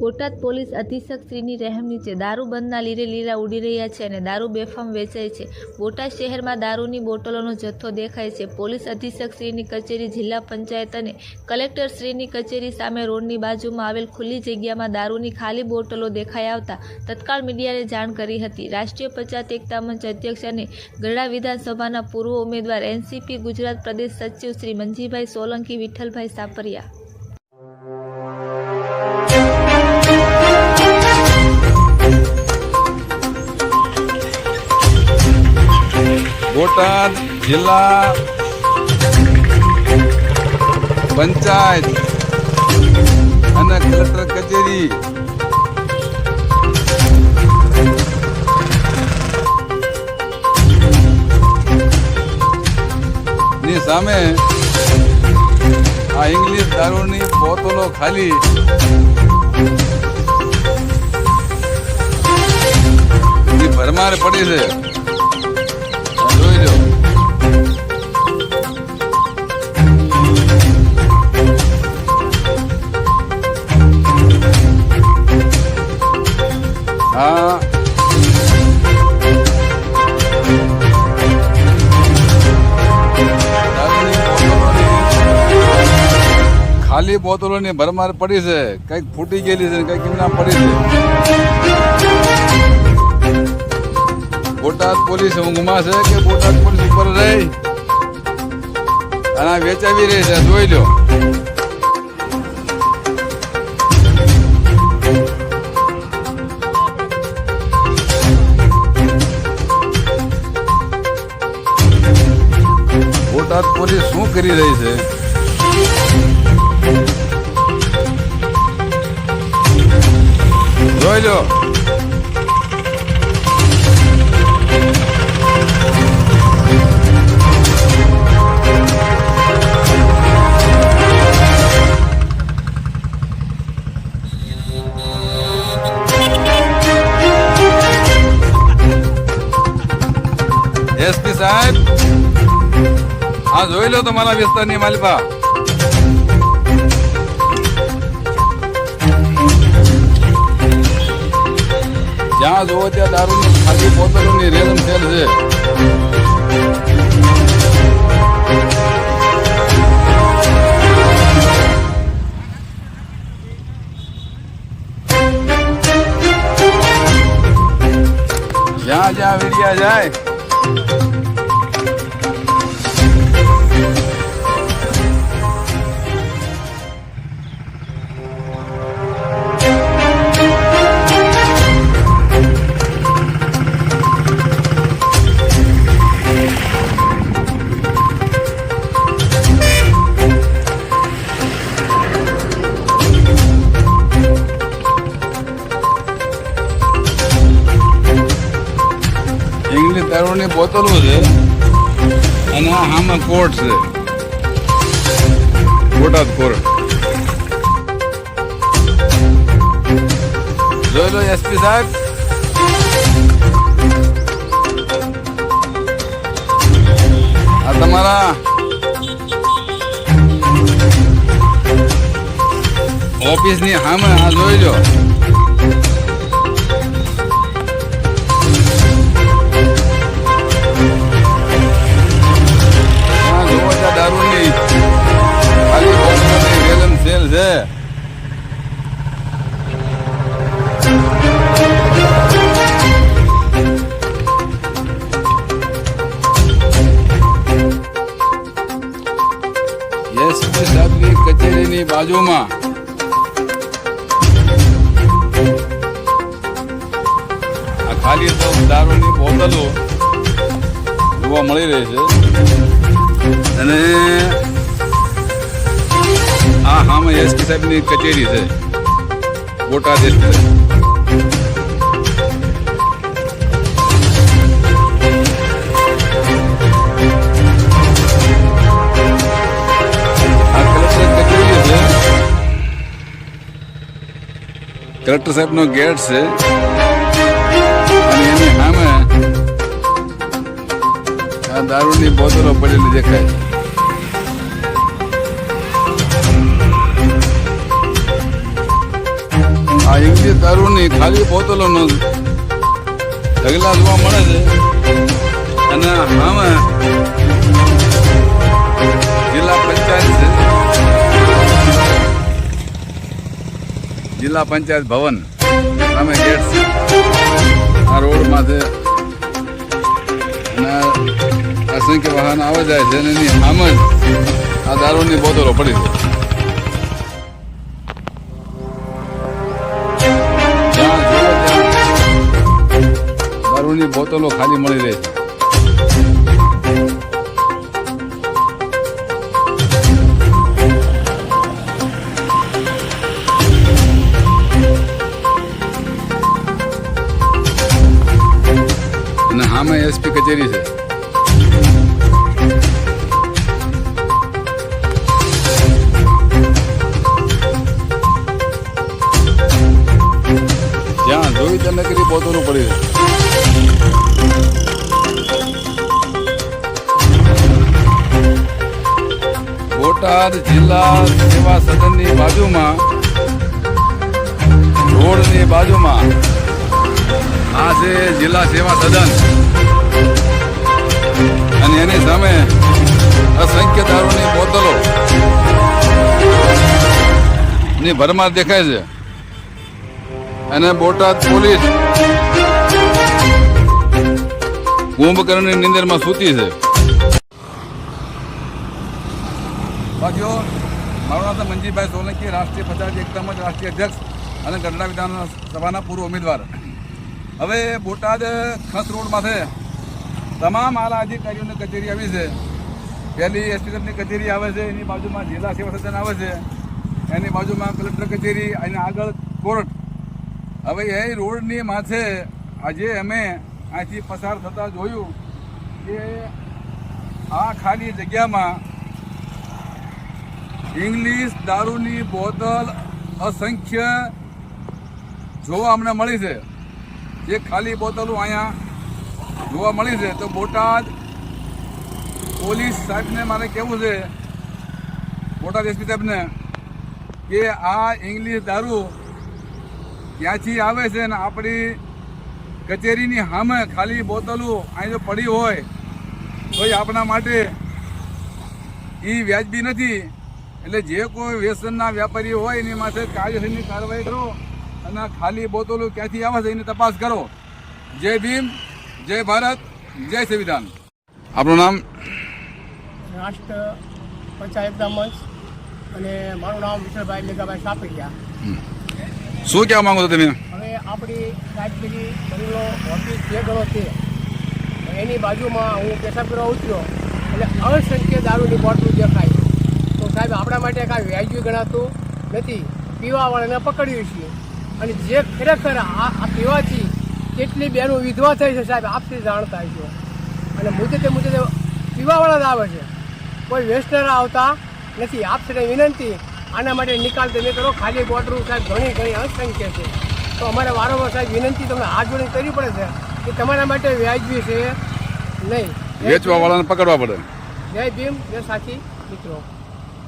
Botad police અધિક્ષક શ્રીની રહેમ નીચે દારૂબંધના લીરે લીરા ઉડી રહ્યા છે અને દારૂ બેફામ વેચાય છે। બોટાદ શહેરમાં દારૂની બોટલોનો જથ્થો દેખાય છે। પોલીસ અધિક્ષક શ્રીની કચેરી, જિલ્લા પંચાયત અને કલેક્ટર શ્રીની કચેરી સામે રોડની બાજુમાં આવેલ ખુલ્લી જગ્યામાં દારૂની ખાલી બોટલો દેખાઈ આવતા તત્કાળ મીડિયાને જાણ કરી હતી। રાષ્ટ્રીય પંચાયત એકતા મંચ અધ્યક્ષ અને ગઢડા વિધાનસભાના પૂર્વ ઉમેદવાર એનસીપી ગુજરાત પ્રદેશ સચિવ શ્રી મંજીભાઈ સોલંકી, વિઠ્ઠલભાઈ સાપરિયા। બોટાદ જિલ્લા પંચાયત અને કલેક્ટર કચેરી ની સામે આ ઇંગ્લિશ દારૂની બોટલો ખાલી ભરમાર પડી છે। જોઈ લો, હા ખાલી બોટલોની ભરમાર પડી છે। કઈક ફૂટી ગયેલી છે, કઈક એમના પડી છે। બોટાદ પોલીસ ઊંઘમાં છે કે બોટાદ પોલીસ ઉપર રહી અને વેચાવી રહી છે? જોઈ લો, બોટાદ પોલીસ શું કરી રહી છે? જોઈ લો, એસપી સાહેબ, હા જોઈ લો તમારા વિસ્તારની માલિકા। જ્યાં જોવો ત્યાં દારૂની ખાલી બોટલોની રેલમ સેલ છે। જ્યાં જ્યાં વીડિયા જાય ઇંગ્લિશ દારૂની બોટલો છે અને આમાં કોર્ટ છે, બોટાદ કોર્ટ। જોઈ લો એસપી સાહેબ, આ તમારા ઓફિસની સામે આ જોઈ લો, દારૂની ખાલી બોટલોની રેલમ સેલ છે। એસપી સાહેબની કચેરીની બાજુમાં આ ખાલી દારૂની બોટલો જોવા મળી રહી છે અને આ હામાં એસપી સાહેબની કચેરી છે, બોટાદ એસપી સાહેબ। આ કલેક્ટર કચેરી છે, કલેક્ટર સાહેબનો ગેટ છે અને એની સામે આ દારૂની બોટલો પડેલી દેખાય। આ ઇંગ્લિશ દારૂની ખાલી બોટલોનો ઢગલા જોવા મળે છે અને આમાં જિલ્લા પંચાયત છે, જિલ્લા પંચાયત ભવન સામે ગેટ છે, આ રોડમાં છે અને અસંખ્ય વાહન આવે જાય છે અને એની સામે જ આ દારૂની બોટલો પડી છે. જ્યાં જુઓ ત્યાં દારૂની બોટલો ખાલી મળી રહે છે. અને સામે એસપી કચેરી છે. જ્યાં જોઈ ત્યાં નકરી બોતલો પડી છે. બોટાદ જિલ્લા સેવા સદનની બાજુમાં, રોડની બાજુમાં આ છે જિલ્લા સેવા સદન અને એની સામે અસંખ્ય દારૂની બોતલો ની ભરમાર દેખાય છે અને બોટાદ પોલીસ કુંભકર્ણની નિંદરમાં સૂતી છે. સાથીઓ, મારું નામ છે મંજીભાઈ સોલંકી, રાષ્ટ્રીય પ્રચારક એકતા મંચ રાષ્ટ્રીય અધ્યક્ષ અને ગઢડા વિધાનસભાના પૂર્વ ઉમેદવાર. હવે બોટાદ ખસ રોડમાંથી તમામ આલા અધિકારીઓની કચેરી આવી છે. પહેલી એસપી સાહેબની કચેરી આવે છે, એની બાજુમાં જિલ્લા સેવા સદન આવે છે, એની બાજુમાં કલેક્ટર કચેરી અને આગળ કોર્ટ. હવે એ રોડની માથે આજે અમે અહીંથી પસાર થતા જોયું કે આ ખાલી જગ્યામાં ઇંગ્લિશ દારૂની બોટલ અસંખ્ય જોવા અમને મળી છે. જે ખાલી બોટલો અહીંયા જોવા મળી છે, તો બોટાદ પોલીસ સાહેબને મારે કહેવું છે, બોટાદ એસપી સાહેબને, કે આ ઇંગ્લિશ દારૂ ક્યાંથી આવે છે અને આપણી કચેરીની સામે ખાલી બોટલો અહીં જો પડી હોય તો આપણા માટે એ વ્યાજબી નથી. એટલે જે કોઈ વ્યસનના વેપારી હોય એની માથે કાયદેસરની કાર્યવાહી કરો અને ખાલી બોટલો ક્યાંથી આવે છે એની તપાસ કરો. જય ભીમ, જય ભારત, જય સંવિધાન. આપણું નામ? રાષ્ટ્ર પ્રચાર એકતા મંચ અને મારું નામ વિઠ્ઠલભાઈ મેઘાભાઈ સાપરિયા. શું કહેવા માંગો છો તમે? હવે આપણી રાજગીરી બનેલો ઓફિસ જે ગણો છે એની બાજુમાં હું પેશાબ કરવા ઉતર્યો એટલે અસંખ્ય દારૂની બોટલ દેખાય. તો સાહેબ આપણા માટે કાંઈ વ્યાજબી ગણાતું નથી. પીવાવાળાને પકડ્યું છીએ અને જે ખરેખર આ પીવાથી કેટલી બહેનો વિધવા થઈ છે સાહેબ આપથી જાણતા છો. અને મુદ્દે પીવાવાળા જ આવે છે, કોઈ વેસ્ટનર આવતા નથી. આપને વિનંતી, આના માટે નિકાલ તમે કરો. ખાલી બોટલ સાહેબ ઘણી અસંખ્ય છે. તો અમારે વારંવાર સાહેબ વિનંતી તમને હાથ જોડીને કરવી પડે છે કે તમારા માટે વ્યાજબી છે નહીં. વેચવા વાળાને પકડવા પડે. જય ભીમ, જય સાચી મિત્રો.